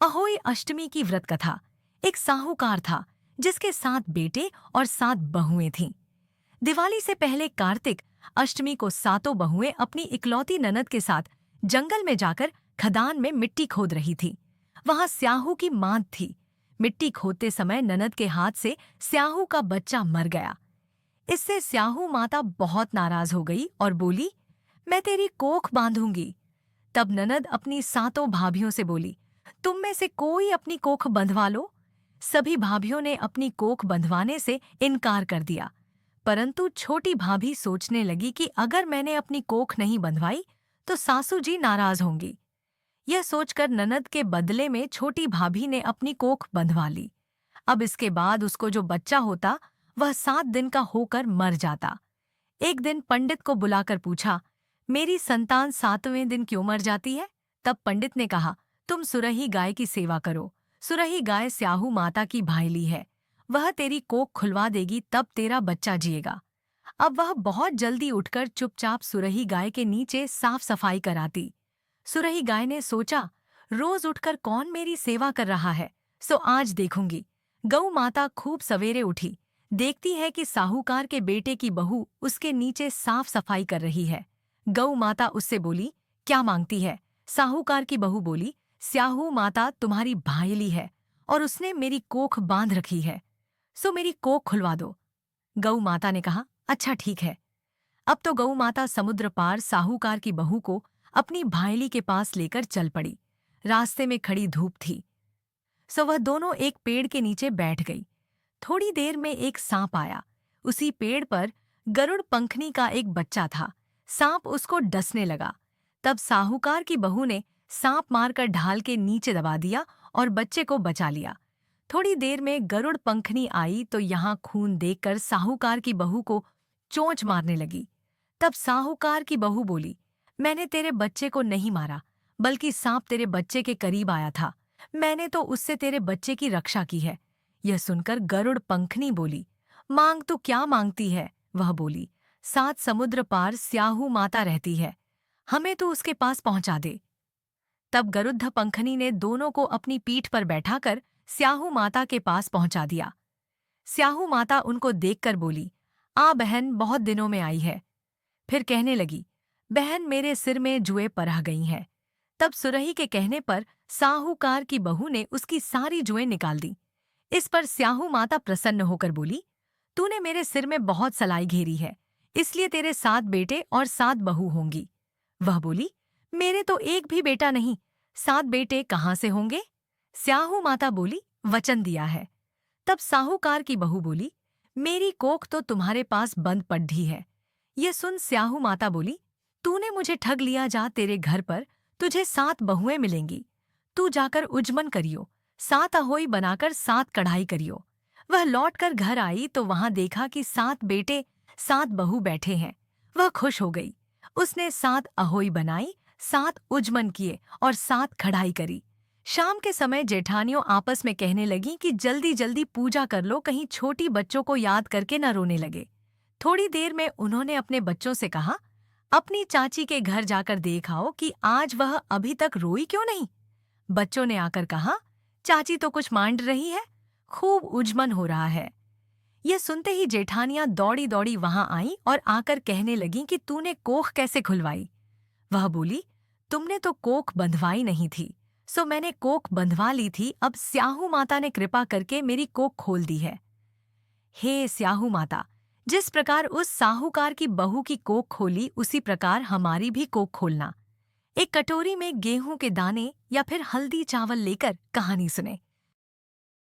अहोई अष्टमी की व्रत कथा। एक साहूकार था जिसके 7 बेटे और 7 बहुएं थीं। दिवाली से पहले कार्तिक अष्टमी को सातों बहुएं अपनी इकलौती ननद के साथ जंगल में जाकर खदान में मिट्टी खोद रही थी। वहां स्याहू की मांद थी। मिट्टी खोदते समय ननद के हाथ से स्याहू का बच्चा मर गया। इससे स्याहू माता बहुत नाराज हो गई और बोली, मैं तेरी कोख बांधूंगी। तब ननद अपनी सातों भाभियों से बोली, तुम में से कोई अपनी कोख बंधवा लो। सभी भाभियों ने अपनी कोख बंधवाने से इनकार कर दिया, परंतु छोटी भाभी सोचने लगी कि अगर मैंने अपनी कोख नहीं बंधवाई तो सासू जी नाराज होंगी। यह सोचकर ननद के बदले में छोटी भाभी ने अपनी कोख बंधवा ली। अब इसके बाद उसको जो बच्चा होता वह 7 दिन का होकर मर जाता। एक दिन पंडित को बुलाकर पूछा, मेरी संतान 7वें दिन क्यों मर जाती है? तब पंडित ने कहा, तुम सुरही गाय की सेवा करो। सुरही गाय स्याहू माता की भाईली है। वह तेरी कोख खुलवा देगी, तब तेरा बच्चा जिएगा। अब वह बहुत जल्दी उठकर चुपचाप सुरही गाय के नीचे साफ सफाई कराती। सुरही गाय ने सोचा, रोज उठकर कौन मेरी सेवा कर रहा है, सो आज देखूंगी। गऊ माता खूब सवेरे उठी, देखती है कि साहूकार के बेटे की बहू उसके नीचे साफ सफाई कर रही है। गऊ माता उससे बोली, क्या मांगती है? साहूकार की बहू बोली, स्याहू माता तुम्हारी भाईली है और उसने मेरी कोख बांध रखी है, सो मेरी कोख खुलवा दो। गऊ माता ने कहा, अच्छा ठीक है। अब तो गऊ माता समुद्र पार साहूकार की बहू को अपनी भाईली के पास लेकर चल पड़ी। रास्ते में खड़ी धूप थी, सो वह दोनों एक पेड़ के नीचे बैठ गई। थोड़ी देर में एक सांप आया। उसी पेड़ पर गरुड़ पंखनी का एक बच्चा था। सांप उसको डसने लगा। तब साहूकार की बहू ने सांप मारकर ढाल के नीचे दबा दिया और बच्चे को बचा लिया। थोड़ी देर में गरुड़ पंखनी आई तो यहाँ खून देखकर साहूकार की बहू को चोंच मारने लगी। तब साहूकार की बहू बोली, मैंने तेरे बच्चे को नहीं मारा, बल्कि सांप तेरे बच्चे के करीब आया था। मैंने तो उससे तेरे बच्चे की रक्षा की है। यह सुनकर गरुड़ पंखनी बोली, मांग तो क्या मांगती है? वह बोली, 7 समुद्र पार स्याहू माता रहती है, हमें तो उसके पास पहुंचा दे। तब गरुड़ पंखनी ने दोनों को अपनी पीठ पर बैठाकर स्याहू माता के पास पहुंचा दिया। स्याहू माता उनको देखकर बोली, आ बहन, बहुत दिनों में आई है। फिर कहने लगी, बहन मेरे सिर में जुएं परह गई हैं। तब सुरही के कहने पर साहूकार की बहू ने उसकी सारी जुएं निकाल दी। इस पर स्याहू माता प्रसन्न होकर बोली, तूने मेरे सिर में बहुत सलाई घेरी है, इसलिए तेरे 7 बेटे और 7 बहू होंगी। वह बोली, मेरे तो एक भी बेटा नहीं, 7 बेटे कहाँ से होंगे? स्याहू माता बोली, वचन दिया है। तब साहूकार की बहू बोली, मेरी कोख तो तुम्हारे पास बंद पड्ढी है। ये सुन स्याहू माता बोली, तूने मुझे ठग लिया। जा, तेरे घर पर तुझे 7 बहुएं मिलेंगी। तू जाकर उजमन करियो, 7 अहोई बनाकर 7 कढ़ाई करियो। वह लौटकर घर आई तो वहां देखा कि 7 बेटे 7 बहू बैठे हैं। वह खुश हो गई। उसने 7 अहोई बनाई, 7 उजमन किए और 7 कढ़ाई करी। शाम के समय जेठानियों आपस में कहने लगी कि जल्दी जल्दी पूजा कर लो, कहीं छोटी बच्चों को याद करके न रोने लगे। थोड़ी देर में उन्होंने अपने बच्चों से कहा, अपनी चाची के घर जाकर देख आओ कि आज वह अभी तक रोई क्यों नहीं। बच्चों ने आकर कहा, चाची तो कुछ मांड रही है, खूब उजमन हो रहा है। यह सुनते ही जेठानियां दौड़ी दौड़ी वहां आई और आकर कहने लगीं कि तूने कोख कैसे खुलवाई? वह बोली, तुमने तो कोख बंधवाई नहीं थी, सो मैंने कोख बंधवा ली थी। अब स्याहू माता ने कृपा करके मेरी कोख खोल दी है। हे स्याहू माता, जिस प्रकार उस साहूकार की बहू की कोख खोली, उसी प्रकार हमारी भी कोख खोलना। एक कटोरी में गेहूं के दाने या फिर हल्दी चावल लेकर कहानी सुने।